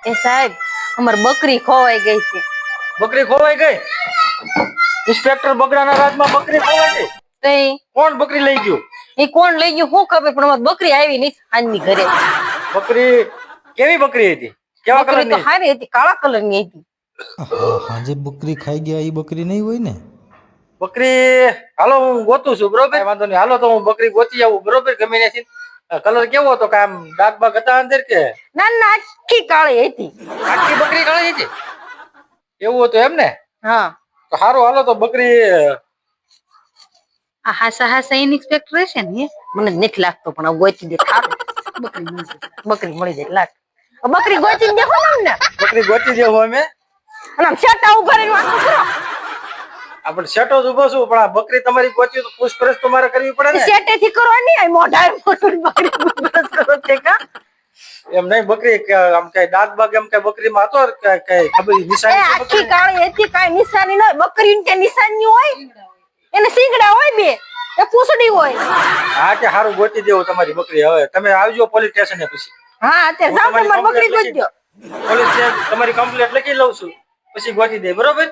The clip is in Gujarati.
એ સાહેબ અમાર બકરી ખોવાઈ ગઈ છે. બકરી ખોવાઈ ગઈ? ઇન્સ્પેક્ટર બગડાના રાજમાં બકરી ખોવાઈ ગઈ? તઈ કોણ બકરી લઈ ગયું? એ કોણ લઈ ગયું શું ખબર, પણ અમાર બકરી આવી નહીં આજની ઘરે. બકરી કેવી બકરી હતી? કેવા બકરી તો કલરની? સારી હતી, કાળા કલરની હતી. હાજે બકરી ખાઈ ગયા એ બકરી નહીં હોય ને? બકરી હાલો હું ગોતું છું, બરોબર? વાંધો નહીં, હાલો તો હું બકરી ગોતી આવું, બરોબર? ગમે ત્યાંથી. કલર કેવો હતો? કામ ડાઘ બાગ હતા અંદર કે? ના ના આખી કાળી હતી. આખી બકરી કાળી હતી? એવું હતું એમ ને? હા તો સારું, હાલો તો બકરી. આ હાસા હાસા ઇન્સ્પેક્ટર હશે ને, મને નથી લાગતો, પણ આ ગોતી દે સારું. બકરી મળી જાય, બકરી મળી જાય લાગ. બકરી ગોતી દેખો ને અમને. બકરી ગોતી દેવું અમે. અને આમ શેટા ઉભા રહીને વાતો કરો. આપણે સેટો જ ઉભો છું, પણ આ બકરી તમારી ગોતી તો પૂછપરછ તો મારે કરવી પડે ને. શેટે થી કરવાની આ મોઢા મોટું બકરી પૂછપરછ કરો છે કા? એમ નહીં, બકરી આમ કઈ ડાઘ બાગ એમ કઈ બકરીમાં હતો કઈ ખબર એ નિશાની છે આખી બકરીની? કાળી હતી, કાંઈ નિશાની ન હોય. બકરી ને નિશાની હોય, એને શીંગડા હોય બે, એ પૂંછડી હોય. હા કે સારું, ગોતી દેવું તમારી બકરી. હવે તમે આવજો પોલીસ સ્ટેશને પછી. હા અત્યારે જાઓ, તમારી બકરી ગોતી દો. પોલીસ તમારી કમ્પ્લેટ લખી લઉં છું, પછી ગોતી દે, બરોબર?